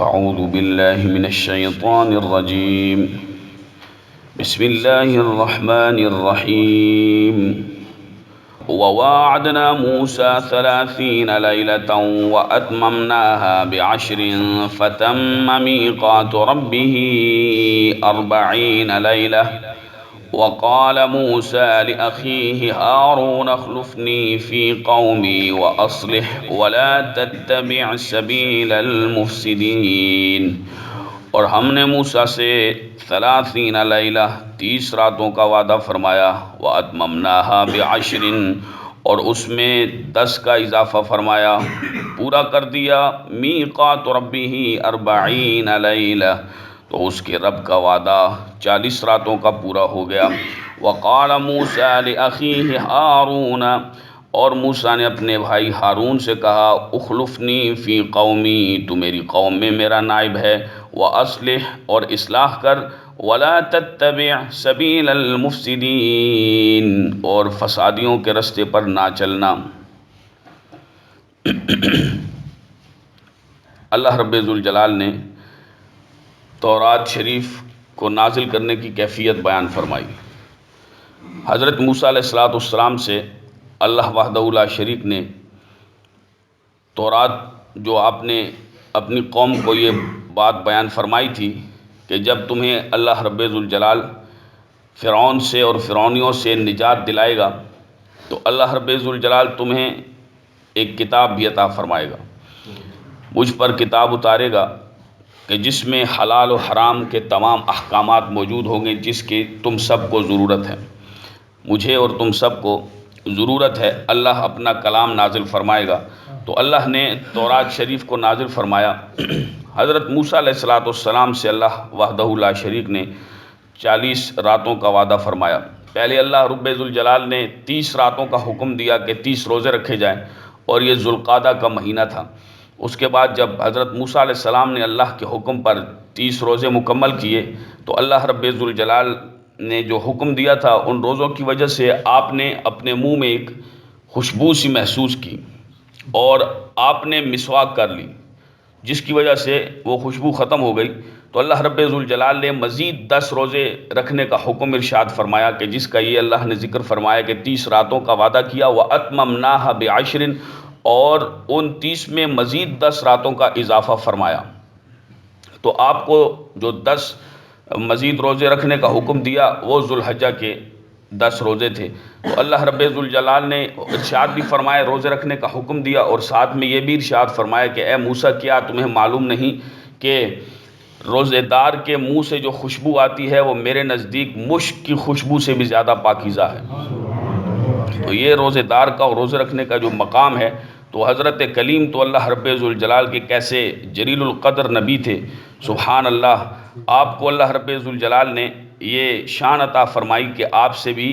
اعوذ باللہ من الشیطان الرجیم بسم اللہ الرحمن الرحیم وواعدنا موسى 30 ليلة وأتممناها ب10 فتم ميقات ربه 40 ليلة وقال موسى لأخيه هارون اخلفني في قومي وأصلح ولا تتبع سبيل المفسدين۔ اور ہم نے موسیٰ سے 30 لیلہ 30 راتوں کا وعدہ فرمایا، وَأَتْمَمْنَاهَا ب10 اور اس میں 10 کا اضافہ فرمایا، پورا کر دیا، میقات ربہ 40 لیلہ، تو اس کے رب کا وعدہ 40 راتوں کا پورا ہو گیا۔ وقال موسیٰ لأخیہ ہارون، اور موسیٰ نے اپنے بھائی ہارون سے کہا، اخلفنی فی قومی، تو میری قوم میں میرا نائب ہے، وَأَصْلِحْ اور اصلاح کر، وَلَا تَتَّبِعْ سَبِيلَ الْمُفْسِدِينَ اور فسادیوں کے رستے پر نہ چلنا۔ اللہ رب ذوالجلال نے تورات شریف کو نازل کرنے کی کیفیت بیان فرمائی۔ حضرت موسیٰ علیہ السلام سے اللہ وحدہ لا شریک نے تورات جو آپ نے اپنی قوم کو یہ بات بیان فرمائی تھی کہ جب تمہیں اللہ رب ذوالجلال فرعون سے اور فرعونیوں سے نجات دلائے گا تو اللہ رب ذوالجلال تمہیں ایک کتاب بھی عطا فرمائے گا، مجھ پر کتاب اتارے گا کہ جس میں حلال و حرام کے تمام احکامات موجود ہوں گے، جس کی تم سب کو ضرورت ہے، مجھے اور تم سب کو ضرورت ہے۔ اللہ اپنا کلام نازل فرمائے گا، تو اللہ نے تورات شریف کو نازل فرمایا۔ حضرت موسیٰ علیہ السلام سے اللہ وحدہ لا شریک نے 40 راتوں کا وعدہ فرمایا۔ پہلے اللہ رب ذوالجلال نے 30 راتوں کا حکم دیا کہ 30 روزے رکھے جائیں، اور یہ ذوالقعدہ کا مہینہ تھا۔ اس کے بعد جب حضرت موسیٰ علیہ السلام نے اللہ کے حکم پر 30 روزے مکمل کیے تو اللہ رب ذوالجلال نے جو حکم دیا تھا ان روزوں کی وجہ سے آپ نے اپنے منہ میں ایک خوشبو سی محسوس کی اور آپ نے مسواک کر لی، جس کی وجہ سے وہ خوشبو ختم ہو گئی۔ تو اللہ رب ذوالجلال نے مزید 10 روزے رکھنے کا حکم ارشاد فرمایا کہ جس کا یہ اللہ نے ذکر فرمایا کہ 30 راتوں کا وعدہ کیا، وَأَتْمَمْنَاهَا ب10 اور ان 30 میں مزید 10 راتوں کا اضافہ فرمایا۔ تو آپ کو جو 10 مزید روزے رکھنے کا حکم دیا وہ ذوالحجہ کے 10 روزے تھے۔ تو اللہ رب ذوالجلال نے ارشاد بھی فرمایا، روزے رکھنے کا حکم دیا، اور ساتھ میں یہ بھی ارشاد فرمایا کہ اے موسیٰ، کیا تمہیں معلوم نہیں کہ روزے دار کے منہ سے جو خوشبو آتی ہے وہ میرے نزدیک مشک کی خوشبو سے بھی زیادہ پاکیزہ ہے۔ تو یہ روزے دار کا اور روزے رکھنے کا جو مقام ہے، تو حضرت کلیم تو اللہ رب ذوالجلال کے کیسے جلیل القدر نبی تھے، سبحان اللہ۔ آپ کو اللہ رب ذوالجلال نے یہ شان عطا فرمائی کہ آپ سے بھی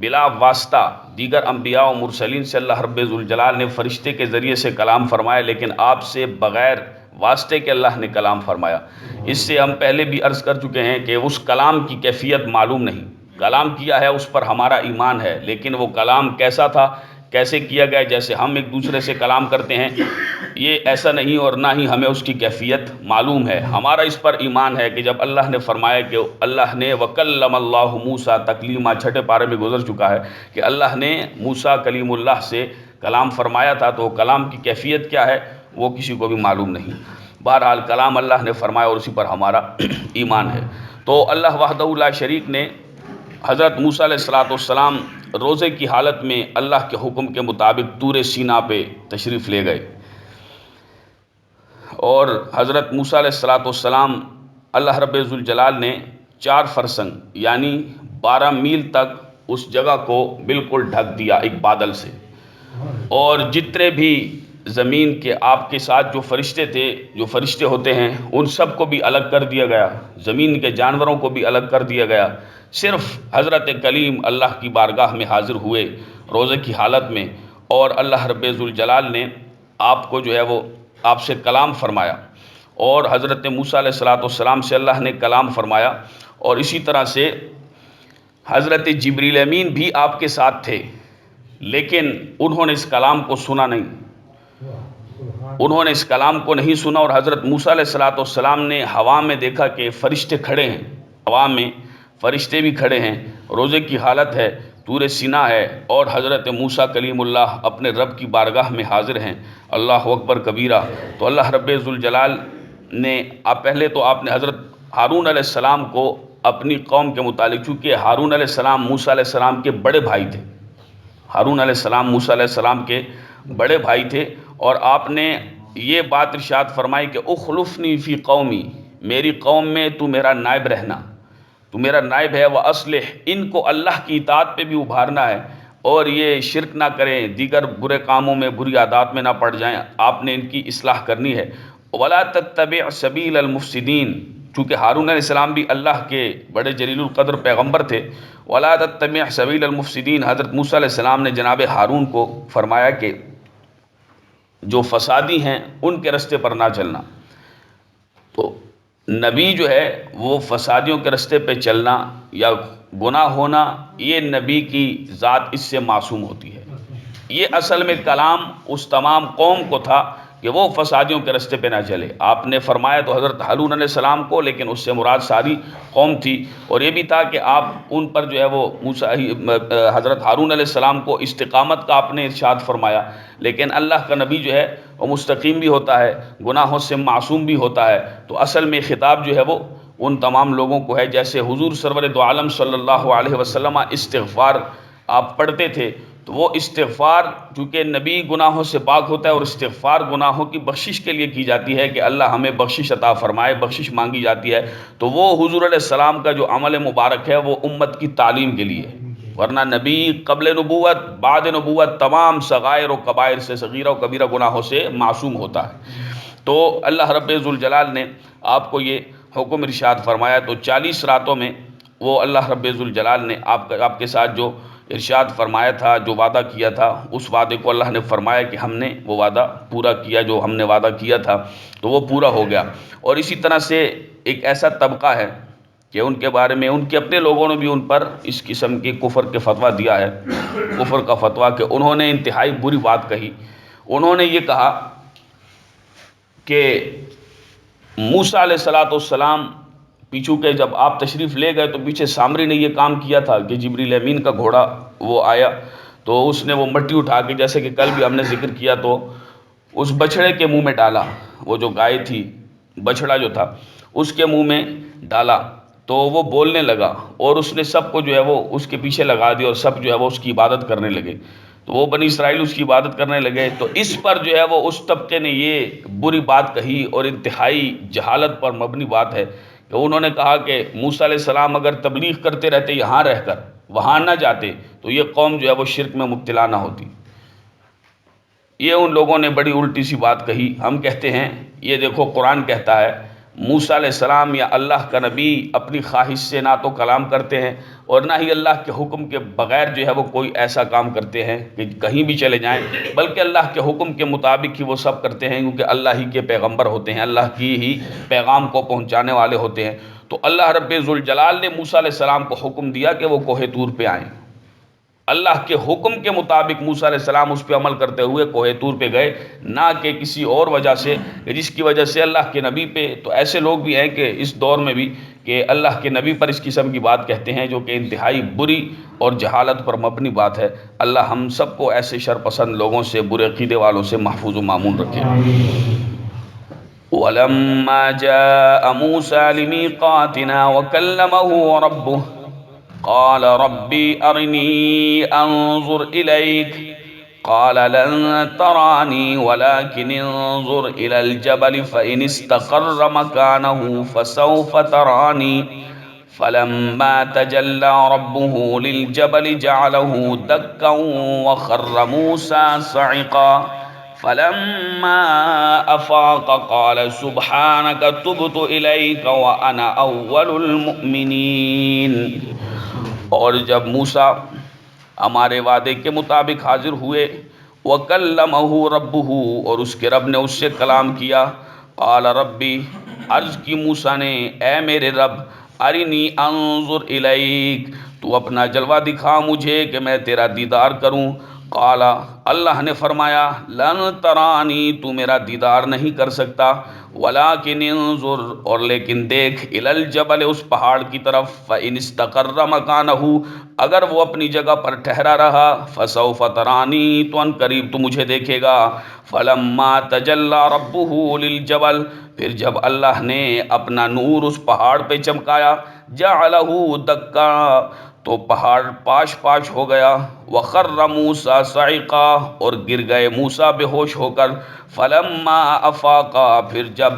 بلا واسطہ دیگر انبیاء و مرسلین سے اللہ رب ذوالجلال نے فرشتے کے ذریعے سے کلام فرمایا، لیکن آپ سے بغیر واسطے کے اللہ نے کلام فرمایا۔ اس سے ہم پہلے بھی عرض کر چکے ہیں کہ اس کلام کی کیفیت معلوم نہیں، کلام کیا ہے اس پر ہمارا ایمان ہے، لیکن وہ کلام کیسا تھا، کیسے کیا گیا، جیسے ہم ایک دوسرے سے کلام کرتے ہیں یہ ایسا نہیں، اور نہ ہی ہمیں اس کی کیفیت معلوم ہے۔ ہمارا اس پر ایمان ہے کہ جب اللہ نے فرمایا کہ اللہ نے وَكَلَّمَ اللَّهُ مُوسَىٰ تَكْلِيمًا 6 پارے میں گزر چکا ہے کہ اللہ نے موسیٰ کلیم اللہ سے کلام فرمایا تھا، تو کلام کی کیفیت کیا ہے وہ کسی کو بھی معلوم نہیں۔ بہرحال کلام اللہ نے فرمایا اور اسی پر ہمارا ایمان ہے۔ تو اللہ وحدہ لا شریک نے حضرت موسیٰ علیہ السلام روزے کی حالت میں اللہ کے حکم کے مطابق طور سینا پہ تشریف لے گئے، اور حضرت موسیٰ علیہ السلام اللہ رب ذوالجلال نے 4 فرسنگ یعنی 12 میل تک اس جگہ کو بالکل ڈھک دیا ایک بادل سے، اور جتنے بھی زمین کے آپ کے ساتھ جو فرشتے تھے، جو فرشتے ہوتے ہیں، ان سب کو بھی الگ کر دیا گیا، زمین کے جانوروں کو بھی الگ کر دیا گیا۔ صرف حضرت کلیم اللہ کی بارگاہ میں حاضر ہوئے روزے کی حالت میں، اور اللہ رب ذوالجلال نے آپ کو جو ہے وہ آپ سے کلام فرمایا، اور حضرت موسیٰ علیہ السلام سے اللہ نے کلام فرمایا، اور اسی طرح سے حضرت جبریل امین بھی آپ کے ساتھ تھے، لیکن انہوں نے اس کلام کو سنا نہیں۔ انہوں نے اس کلام کو نہیں سنا، اور حضرت موسیٰ علیہ السلام نے ہوا میں دیکھا کہ فرشتے کھڑے ہیں، ہوا میں فرشتے بھی کھڑے ہیں، روزے کی حالت ہے، طور سینا ہے، اور حضرت موسیٰ کلیم اللہ اپنے رب کی بارگاہ میں حاضر ہیں۔ اللہ اکبر کبیرہ۔ تو اللہ رب ذوالجلال نے پہلے تو آپ نے حضرت ہارون علیہ السلام کو اپنی قوم کے متعلق، چونکہ ہارون علیہ السلام موسیٰ علیہ السلام کے بڑے بھائی تھے، ہارون علیہ السلام موسیٰ علیہ السلام کے بڑے بھائی تھے، اور آپ نے یہ بات ارشاد فرمائی کہ اخلفنی فی قومی، میری قوم میں تو میرا نائب رہنا، تو میرا نائب ہے، وَأَصْلِحْ، ان کو اللہ کی اطاعت پہ بھی ابھارنا ہے، اور یہ شرک نہ کریں، دیگر برے کاموں میں بری عادات میں نہ پڑ جائیں، آپ نے ان کی اصلاح کرنی ہے۔ وَلَا تَتَّبِعْ سَبِيلَ الْمُفْسِدِينَ، چونکہ ہارون علیہ السلام بھی اللہ کے بڑے جلیل القدر پیغمبر تھے۔ وَلَا تَتَّبِعْ سَبِيلَ الْمُفْسِدِينَ، حضرت موسیٰ علیہ السلام نے جناب ہارون کو فرمایا کہ جو فسادی ہیں ان کے رستے پر نہ چلنا۔ تو نبی جو ہے وہ فسادیوں کے رستے پہ چلنا یا گناہ ہونا، یہ نبی کی ذات اس سے معصوم ہوتی ہے۔ یہ اصل میں کلام اس تمام قوم کو تھا کہ وہ فسادیوں کے رستے پہ نہ چلے۔ آپ نے فرمایا تو حضرت ہارون علیہ السلام کو، لیکن اس سے مراد ساری قوم تھی، اور یہ بھی تھا کہ آپ ان پر جو ہے وہ حضرت ہارون علیہ السلام کو استقامت کا آپ نے ارشاد فرمایا، لیکن اللہ کا نبی جو ہے وہ مستقیم بھی ہوتا ہے، گناہوں سے معصوم بھی ہوتا ہے، تو اصل میں خطاب جو ہے وہ ان تمام لوگوں کو ہے۔ جیسے حضور سرور دو عالم صلی اللہ علیہ وسلم استغفار آپ پڑھتے تھے، تو وہ استغفار چونکہ نبی گناہوں سے پاک ہوتا ہے، اور استغفار گناہوں کی بخشش کے لیے کی جاتی ہے کہ اللہ ہمیں بخشش عطا فرمائے، بخشش مانگی جاتی ہے، تو وہ حضور علیہ السلام کا جو عمل مبارک ہے وہ امت کی تعلیم کے لیے، ورنہ نبی قبل نبوت بعد نبوت تمام صغائر و کبائر سے، صغیرہ و کبیرہ گناہوں سے معصوم ہوتا ہے۔ تو اللہ رب ذوالجلال نے آپ کو یہ حکم ارشاد فرمایا، تو 40 راتوں میں وہ اللہ رب ذوالجلال نے آپ کے ساتھ جو ارشاد فرمایا تھا، جو وعدہ کیا تھا، اس وعدے کو اللہ نے فرمایا کہ ہم نے وہ وعدہ پورا کیا، جو ہم نے وعدہ کیا تھا تو وہ پورا ہو گیا۔ اور اسی طرح سے ایک ایسا طبقہ ہے کہ ان کے بارے میں ان کے اپنے لوگوں نے بھی ان پر اس قسم کے کفر کے فتویٰ دیا ہے، کفر کا فتویٰ، کہ انہوں نے انتہائی بری بات کہی۔ انہوں نے یہ کہا کہ موسیٰ علیہ السلام پیچھو کے جب آپ تشریف لے گئے تو پیچھے سامری نے یہ کام کیا تھا کہ جبریل امین کا گھوڑا وہ آیا تو اس نے وہ مٹی اٹھا کے، جیسے کہ کل بھی ہم نے ذکر کیا، تو اس بچھڑے کے منہ میں ڈالا، وہ جو گائے تھی، بچھڑا جو تھا اس کے منہ میں ڈالا، تو وہ بولنے لگا، اور اس نے سب کو جو ہے وہ اس کے پیچھے لگا دیا، اور سب جو ہے وہ اس کی عبادت کرنے لگے، تو وہ بنی اسرائیل اس کی عبادت کرنے لگے۔ تو اس پر جو ہے وہ اس طبقے نے یہ بری بات کہی، اور انتہائی جہالت پر مبنی بات ہے، کہ انہوں نے کہا کہ موسیٰ علیہ السلام اگر تبلیغ کرتے رہتے یہاں رہ کر، وہاں نہ جاتے، تو یہ قوم جو ہے وہ شرک میں مبتلا نہ ہوتی۔ یہ ان لوگوں نے بڑی الٹی سی بات کہی۔ ہم کہتے ہیں یہ دیکھو قرآن کہتا ہے موسیٰ علیہ السلام یا اللہ کا نبی اپنی خواہش سے نہ تو کلام کرتے ہیں، اور نہ ہی اللہ کے حکم کے بغیر جو ہے وہ کوئی ایسا کام کرتے ہیں کہ کہیں بھی چلے جائیں، بلکہ اللہ کے حکم کے مطابق ہی وہ سب کرتے ہیں، کیونکہ اللہ ہی کے پیغمبر ہوتے ہیں، اللہ کی ہی پیغام کو پہنچانے والے ہوتے ہیں۔ تو اللہ رب ذوالجلال نے موسیٰ علیہ السلام کو حکم دیا کہ وہ کوہ طور پہ آئیں، اللہ کے حکم کے مطابق موسیٰ علیہ السلام اس پہ عمل کرتے ہوئے کوہ طور پہ گئے، نہ کہ کسی اور وجہ سے جس کی وجہ سے اللہ کے نبی پہ، تو ایسے لوگ بھی ہیں کہ اس دور میں بھی کہ اللہ کے نبی پر اس قسم کی بات کہتے ہیں، جو کہ انتہائی بری اور جہالت پر مبنی بات ہے۔ اللہ ہم سب کو ایسے شرپسند لوگوں سے، برے عقیدے والوں سے محفوظ و مامون رکھے۔ وَلَمَّا جَاءَ مُوسَىٰ لِمِيقَاتِنَا وَكَلَّمَهُ رَبُّهُ قال ربي أرني أنظر إليك قال لن تراني ولكن انظر إلى الجبل فإن استقر مكانه فسوف تراني فلما تجلى ربه للجبل جعله دكا وخر موسى صعقا فلما أفاق قال سبحانك تبت إليك وأنا أول المؤمنين۔ اور جب موسیٰ ہمارے وعدے کے مطابق حاضر ہوئے، وَكَلَّمَهُ رَبُّهُ، اور اس کے رب نے اس سے کلام کیا، قال ربی، عرض کی موسیٰ نے، اے میرے رب، ارنی انظر الیک، تو اپنا جلوہ دکھا مجھے کہ میں تیرا دیدار کروں، قال، اللہ نے فرمایا، لن ترانی، تو میرا دیدار نہیں کر سکتا، ولکن انظر، اور لیکن دیکھ، الی الجبل، اس پہاڑ کی طرف، فإن استقر مکانہ، اگر وہ اپنی جگہ پر ٹھہرا رہا، فسوف ترانی، تو ان قریب تو مجھے دیکھے گا۔ فلما تجلی ربہ للجبل، پھر جب اللہ نے اپنا نور اس پہاڑ پہ چمکایا، جعلہ دکا، تو پہاڑ پاش پاش ہو گیا، وخر موسیٰ صعقا، اور گر گئے موسیٰ بے ہوش ہو کر، فلما افاقا، پھر جب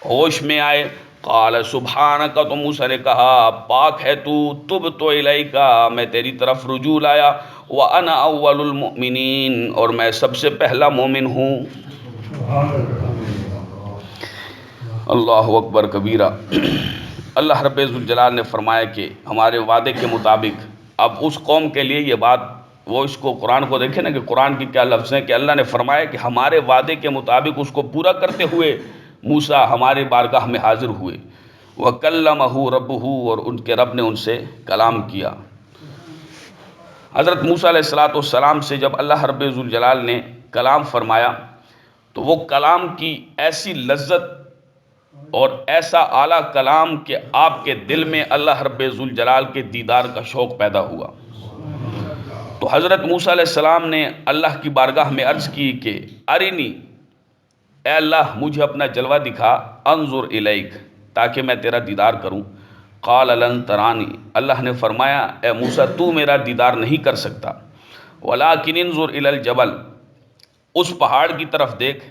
ہوش میں آئے، قال سبحانک، تو موسیٰ نے کہا پاک ہے تو، تبت الیک، میں تیری طرف رجوع لایا، وانا اول المؤمنین، اور میں سب سے پہلا مومن ہوں۔ اللہ اکبر کبیرہ۔ اللہ رب ذوالجلال نے فرمایا کہ ہمارے وعدے کے مطابق اب اس قوم کے لیے یہ بات، وہ اس کو قرآن کو دیکھیں نا کہ قرآن کی کیا لفظ ہیں، کہ اللہ نے فرمایا کہ ہمارے وعدے کے مطابق اس کو پورا کرتے ہوئے موسیٰ ہمارے بارگاہ میں حاضر ہوئے، وَكَلَّمَهُ رَبُّهُ، اور ان کے رب نے ان سے کلام کیا۔ حضرت موسیٰ علیہ السلام سے جب اللہ رب ذوالجلال نے کلام فرمایا تو وہ کلام کی ایسی لذت اور ایسا اعلیٰ کلام کہ آپ کے دل میں اللہ رب ذوالجلال کے دیدار کا شوق پیدا ہوا۔ تو حضرت موسیٰ علیہ السلام نے اللہ کی بارگاہ میں عرض کی کہ ارنی، اے اللہ مجھے اپنا جلوہ دکھا، انظر الیک، تاکہ میں تیرا دیدار کروں۔ قال لن ترانی، اللہ نے فرمایا اے موسیٰ تو میرا دیدار نہیں کر سکتا، ولکن انظر الی الجبل، اس پہاڑ کی طرف دیکھ،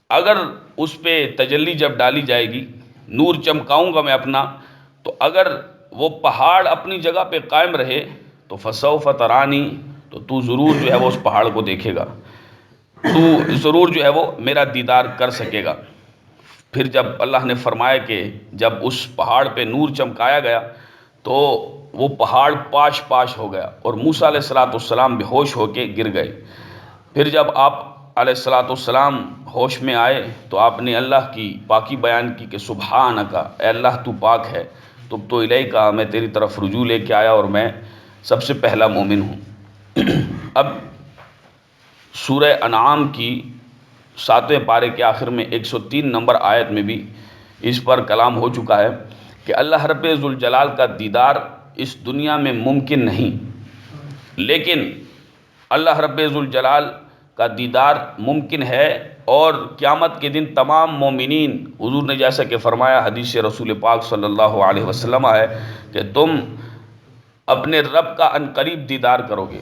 اگر اس پہ تجلی جب ڈالی جائے گی، نور چمکاؤں گا میں اپنا، تو اگر وہ پہاڑ اپنی جگہ پہ قائم رہے تو فسوف ترانی، تو ضرور جو ہے وہ اس پہاڑ کو دیکھے گا، تو ضرور جو ہے وہ میرا دیدار کر سکے گا۔ پھر جب اللہ نے فرمایا کہ جب اس پہاڑ پہ نور چمکایا گیا تو وہ پہاڑ پاش پاش ہو گیا اور موسیٰ علیہ السلام بے ہوش ہو کے گر گئے۔ پھر جب آپ علیہ السلام ہوش میں آئے تو آپ نے اللہ کی پاکی بیان کی کہ سبحانک، اے اللہ تو پاک ہے، تب تو الیک، میں تیری طرف رجوع لے کے آیا اور میں سب سے پہلا مومن ہوں۔ اب سورہ انعام کی 7ویں پارے کے آخر میں 103 نمبر آیت میں بھی اس پر کلام ہو چکا ہے کہ اللہ رب ذوالجلال کا دیدار اس دنیا میں ممکن نہیں، لیکن اللہ رب ذوالجلال کا دیدار ممکن ہے، اور قیامت کے دن تمام مومنین، حضور نے جیسا کہ فرمایا حدیث رسول پاک صلی اللہ علیہ وسلم ہے کہ تم اپنے رب کا عنقریب دیدار کرو گے،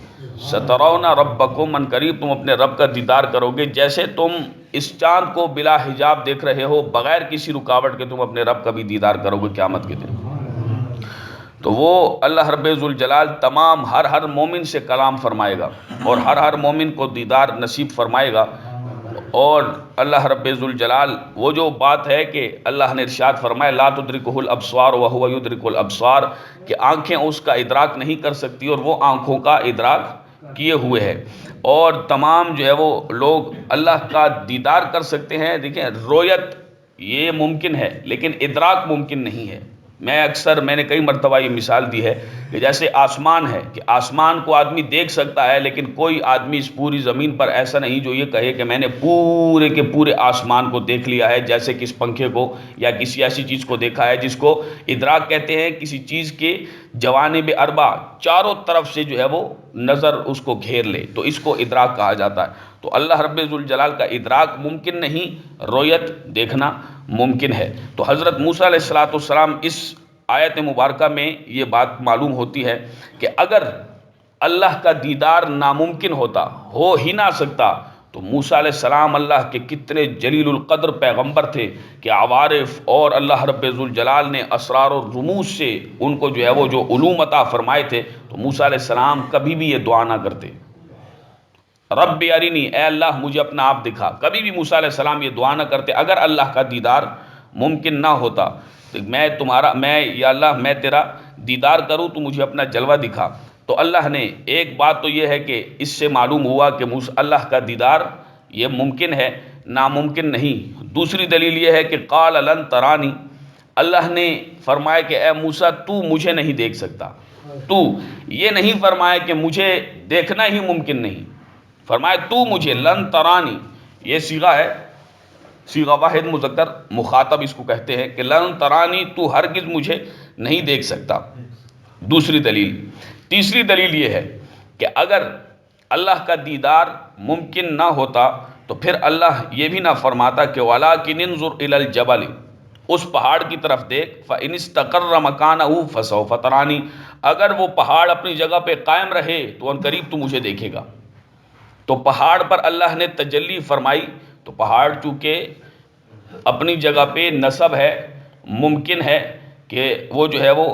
سترون ربکم، عنقریب تم اپنے رب کا دیدار کرو گے، جیسے تم اس چاند کو بلا حجاب دیکھ رہے ہو، بغیر کسی رکاوٹ کے تم اپنے رب کا بھی دیدار کرو گے قیامت کے دن۔ تو وہ اللہ رب ذوالجلال تمام ہر مومن سے کلام فرمائے گا اور ہر مومن کو دیدار نصیب فرمائے گا۔ اور اللہ رب ذوالجلال، وہ جو بات ہے کہ اللہ نے ارشاد فرمایا لا تدرکہ الابصار وہو یدرک الابصار، کہ آنکھیں اس کا ادراک نہیں کر سکتی اور وہ آنکھوں کا ادراک کیے ہوئے ہے، اور تمام جو ہے وہ لوگ اللہ کا دیدار کر سکتے ہیں۔ دیکھیں، رویت یہ ممکن ہے لیکن ادراک ممکن نہیں ہے۔ میں نے کئی مرتبہ یہ مثال دی ہے کہ جیسے آسمان ہے، کہ آسمان کو آدمی دیکھ سکتا ہے لیکن کوئی آدمی اس پوری زمین پر ایسا نہیں جو یہ کہے کہ میں نے پورے کے پورے آسمان کو دیکھ لیا ہے، جیسے کہ اس پنکھے کو یا کسی ایسی چیز کو دیکھا ہے جس کو ادراک کہتے ہیں، کسی چیز کے جوانب اربع، چاروں طرف سے جو ہے وہ نظر اس کو گھیر لے، تو اس کو ادراک کہا جاتا ہے۔ تو اللہ رب ذوالجلال کا ادراک ممکن نہیں، رویت دیکھنا ممکن ہے۔ تو حضرت موسیٰ علیہ السلام اس آیت مبارکہ میں یہ بات معلوم ہوتی ہے کہ اگر اللہ کا دیدار ناممکن ہوتا، ہو ہی نہ سکتا، تو موسیٰ علیہ السلام اللہ کے کتنے جلیل القدر پیغمبر تھے کہ عوارف، اور اللہ رب ذوالجلال نے اسرار و رموز سے ان کو جو ہے وہ جو علوم عطا فرمائے تھے، تو موسیٰ علیہ السلام کبھی بھی یہ دعا نہ کرتے، رب ارنی، اے اللہ مجھے اپنا آپ دکھا۔ کبھی بھی موسیٰ علیہ السلام یہ دعا نہ کرتے اگر اللہ کا دیدار ممکن نہ ہوتا، یا اللہ میں تیرا دیدار کروں تو مجھے اپنا جلوہ دکھا۔ تو اللہ نے ایک بات تو یہ ہے کہ اس سے معلوم ہوا کہ اللہ کا دیدار یہ ممکن ہے، ناممکن نہیں۔ دوسری دلیل یہ ہے کہ قال لن ترانی، اللہ نے فرمایا کہ اے موسیٰ تو مجھے نہیں دیکھ سکتا، تو یہ نہیں فرمایا کہ مجھے دیکھنا ہی ممکن نہیں، فرمایا تو مجھے، لن ترانی، یہ صیغہ ہے، صیغہ واحد مذکر مخاطب اس کو کہتے ہیں کہ لن ترانی، تو ہرگز مجھے نہیں دیکھ سکتا۔ دوسری دلیل، تیسری دلیل یہ ہے کہ اگر اللہ کا دیدار ممکن نہ ہوتا تو پھر اللہ یہ بھی نہ فرماتا کہ وَلَٰكِنِ انظُرْ إِلَى الْجَبَلِ، اس پہاڑ کی طرف دیکھ، فَإِنِ اسْتَقَرَّ مَكَانَهُ فَسَوْفَ تَرَانِي، اگر وہ پہاڑ اپنی جگہ پہ قائم رہے تو ان قریب تو مجھے دیکھے گا۔ تو پہاڑ پر اللہ نے تجلی فرمائی، تو پہاڑ چونکہ اپنی جگہ پہ نصب ہے، ممکن ہے کہ وہ جو ہے وہ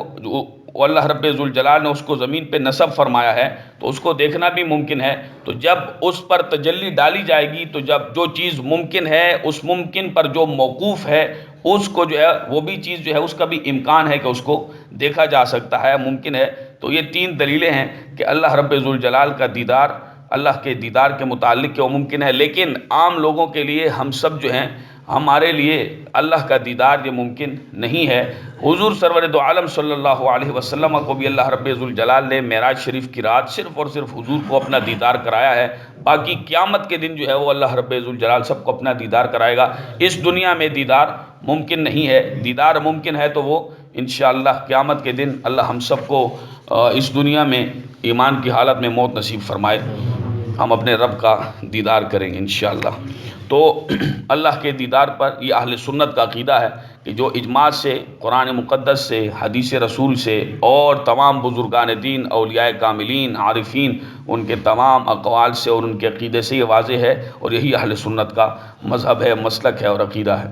اللہ رب ذوالجلال نے اس کو زمین پہ نصب فرمایا ہے تو اس کو دیکھنا بھی ممکن ہے۔ تو جب اس پر تجلی ڈالی جائے گی تو جب جو چیز ممکن ہے اس ممکن پر جو موقوف ہے اس کو جو ہے وہ بھی چیز جو ہے اس کا بھی امکان ہے کہ اس کو دیکھا جا سکتا ہے، ممکن ہے۔ تو یہ تین دلیلیں ہیں کہ اللہ رب ذوالجلال کا دیدار، اللہ کے دیدار کے متعلق کہ وہ ممکن ہے، لیکن عام لوگوں کے لیے، ہم سب جو ہیں، ہمارے لیے اللہ کا دیدار یہ ممکن نہیں ہے۔ حضور سرور دو عالم صلی اللہ علیہ وسلم کو بھی اللہ رب ذوالجلال نے معراج شریف کی رات صرف اور صرف حضور کو اپنا دیدار کرایا ہے، باقی قیامت کے دن جو ہے وہ اللہ رب ذوالجلال سب کو اپنا دیدار کرائے گا۔ اس دنیا میں دیدار ممکن نہیں ہے، دیدار ممکن ہے تو وہ انشاءاللہ قیامت کے دن اللہ ہم سب کو اس دنیا میں ایمان کی حالت میں موت نصیب فرمائے، ہم اپنے رب کا دیدار کریں گے انشاءاللہ۔ تو اللہ کے دیدار پر یہ اہل سنت کا عقیدہ ہے کہ جو اجماع سے، قرآن مقدس سے، حدیث رسول سے اور تمام بزرگان دین، اولیاء کاملین، عارفین، ان کے تمام اقوال سے اور ان کے عقیدے سے یہ واضح ہے، اور یہی اہل سنت کا مذہب ہے، مسلک ہے اور عقیدہ ہے۔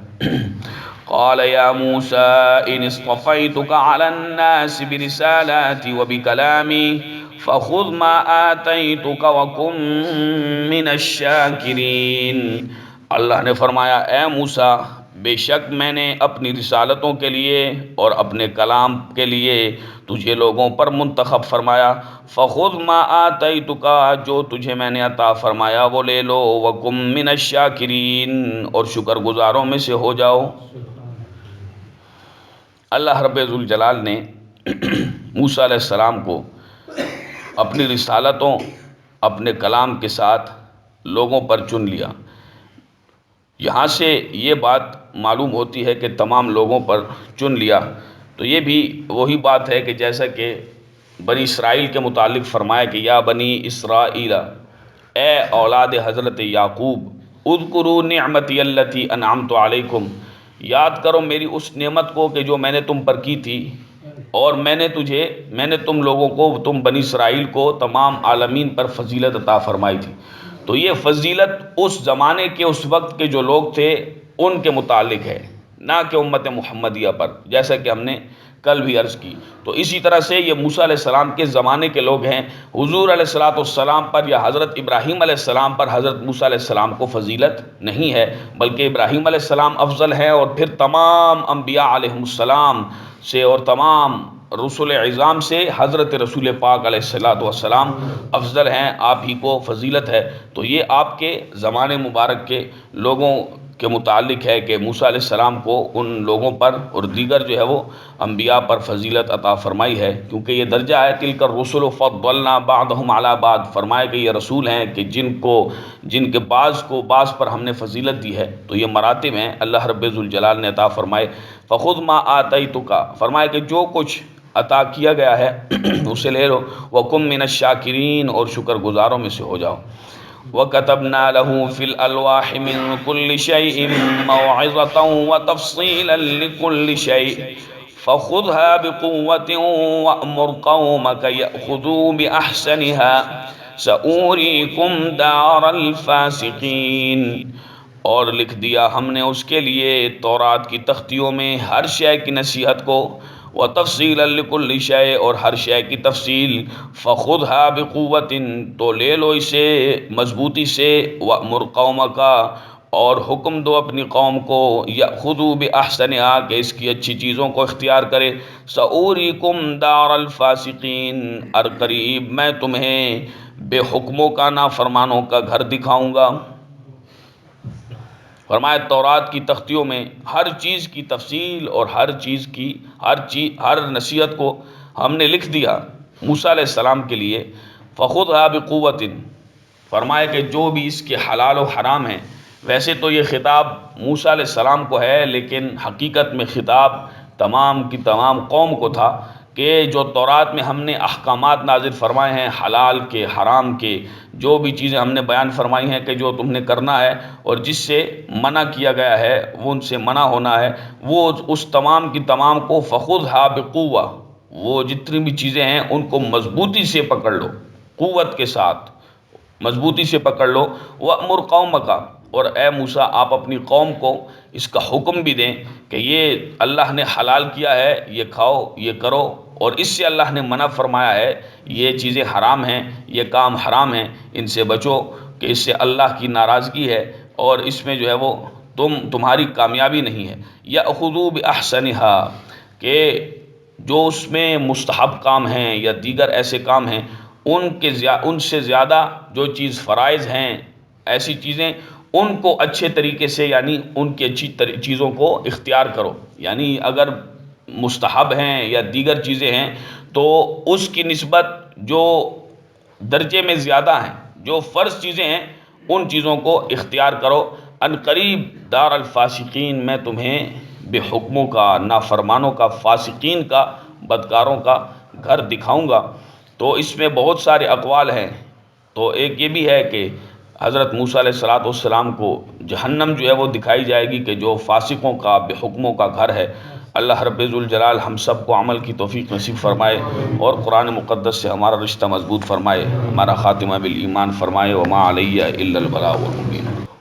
قال يا موسى إن اصطفيتك على الناس برسالاتي وبكلامي فخذ ما آتيتك وكن من الشاكرين۔ اللہ نے فرمایا اے موسیٰ، بے شک میں نے اپنی رسالتوں کے لیے اور اپنے کلام کے لیے تجھے لوگوں پر منتخب فرمایا، فخذ ما آتیتک، جو تجھے میں نے عطا فرمایا وہ لے لو، وکم من الشاکرین، اور شکر گزاروں میں سے ہو جاؤ۔ اللہ رب ذوالجلال نے موسیٰ علیہ السلام کو اپنی رسالتوں، اپنے کلام کے ساتھ لوگوں پر چن لیا۔ یہاں سے یہ بات معلوم ہوتی ہے کہ تمام لوگوں پر چن لیا، تو یہ بھی وہی بات ہے کہ جیسا کہ بنی اسرائیل کے متعلق فرمایا کہ یا بنی اسرائیل، اے اولاد حضرت یعقوب، اذکروا نعمتی التی انعمت علیکم، یاد کرو میری اس نعمت کو کہ جو میں نے تم پر کی تھی، اور میں نے تم لوگوں کو، تم بنی اسرائیل کو تمام عالمین پر فضیلت عطا فرمائی تھی۔ تو یہ فضیلت اس زمانے کے، اس وقت کے جو لوگ تھے ان کے متعلق ہے، نہ کہ امت محمدیہ پر، جیسا کہ ہم نے کل بھی عرض کی۔ تو اسی طرح سے یہ موسیٰ علیہ السلام کے زمانے کے لوگ ہیں، حضور علیہ السلام پر یا حضرت ابراہیم علیہ السلام پر حضرت موسیٰ علیہ السلام کو فضیلت نہیں ہے، بلکہ ابراہیم علیہ السلام افضل ہیں، اور پھر تمام انبیاء علیہم السلام سے اور تمام رسول اعظام سے حضرت رسول پاک علیہ السلام افضل ہیں، آپ ہی کو فضیلت ہے۔ تو یہ آپ کے زمانے مبارک کے لوگوں کے متعلق ہے کہ موسیٰ علیہ السلام کو ان لوگوں پر اور دیگر جو ہے وہ انبیاء پر فضیلت عطا فرمائی ہے، کیونکہ یہ درجہ ہے تلک الرسل فضلنا بعضهم علی بعض، فرمایا کہ یہ رسول ہیں کہ جن کے بعض کو بعض پر ہم نے فضیلت دی ہے۔ تو یہ مراتب ہیں اللہ رب ذوالجلال نے عطا فرمائے۔ فخذ ما آتیتک، فرمایا کہ جو کچھ عطا کیا گیا ہے اسے لے لو، وکم من الشاکرین، اور شکر گزاروں میں سے ہو جاؤ۔ وَكَتَبْنَا لَهُ فِي الْأَلْوَاحِ مِنْ كُلِّ شَيْءٍ مَوْعِظَةً وَتَفْصِيلًا لِكُلِّ شَيْءٍ فَخُذْهَا بِقُوَّةٍ وَأْمُرْ قَوْمَكَ يَأْخُذُوا بِأَحْسَنِهَا سَأُورِيكُمْ دَارَ الْفَاسِقِينَ۔ اور لکھ دیا ہم نے اس کے لیے تورات کی تختیوں میں ہر شے کی نصیحت کو، وَتَفْصِيلًا لِكُلِّ شَيْءٍ، اور ہر شے کی تفصیل، فَخُذْهَا بِقُوَّةٍ، تو لے لو اسے مضبوطی سے، وَأْمُرْ قَوْمَكَ، اور حکم دو اپنی قوم کو، يَأْخُذُوا بِأَحْسَنِهَا، کہ اس کی اچھی چیزوں کو اختیار کرے، سَأُورِيكُمْ دَارَ الْفَاسِقِينَ، ارقریب میں تمہیں بے حکموں کا، نافرمانوں کا گھر دکھاؤں گا۔ فرمایا تورات کی تختیوں میں ہر چیز کی تفصیل اور ہر نصیحت کو ہم نے لکھ دیا، موسیٰ علیہ السلام کے لیے فخذھا بقوۃ، فرمایا کہ جو بھی اس کے حلال و حرام ہیں، ویسے تو یہ خطاب موسیٰ علیہ السلام کو ہے، لیکن حقیقت میں خطاب تمام کی تمام قوم کو تھا کہ جو تورات میں ہم نے احکامات نازل فرمائے ہیں، حلال کے حرام کے، جو بھی چیزیں ہم نے بیان فرمائی ہیں کہ جو تم نے کرنا ہے، اور جس سے منع کیا گیا ہے وہ ان سے منع ہونا ہے، وہ اس تمام کی تمام کو فخذھا بقوہ، وہ جتنی بھی چیزیں ہیں ان کو مضبوطی سے پکڑ لو، قوت کے ساتھ مضبوطی سے پکڑ لو۔ وَأْمُرْ قَوْمَكَ، اور اے موسیٰ آپ اپنی قوم کو اس کا حکم بھی دیں کہ یہ اللہ نے حلال کیا ہے، یہ کھاؤ، یہ کرو، اور اس سے اللہ نے منع فرمایا ہے، یہ چیزیں حرام ہیں، یہ کام حرام ہیں، ان سے بچو کہ اس سے اللہ کی ناراضگی ہے، اور اس میں جو ہے وہ تمہاری کامیابی نہیں ہے۔ یأخذوا بأحسنها، کہ جو اس میں مستحب کام ہیں یا دیگر ایسے کام ہیں، ان سے زیادہ جو چیز فرائض ہیں، ایسی چیزیں ان کو اچھے طریقے سے، یعنی ان کی اچھی چیزوں کو اختیار کرو، یعنی اگر مستحب ہیں یا دیگر چیزیں ہیں تو اس کی نسبت جو درجے میں زیادہ ہیں، جو فرض چیزیں ہیں، ان چیزوں کو اختیار کرو۔ ان قریب دار الفاسقین، میں تمہیں بے حکموں کا، نافرمانوں کا، فاسقین کا، بدکاروں کا گھر دکھاؤں گا۔ تو اس میں بہت سارے اقوال ہیں، تو ایک یہ بھی ہے کہ حضرت موسیٰ علیہ السلام کو جہنم جو ہے وہ دکھائی جائے گی کہ جو فاسقوں کا، بے حکموں کا گھر ہے۔ اللہ رب ذوالجلال ہم سب کو عمل کی توفیق نصیب فرمائے، اور قرآن مقدس سے ہمارا رشتہ مضبوط فرمائے، ہمارا خاتمہ بالایمان فرمائے۔ وما علیہ الا البلاغ المبین۔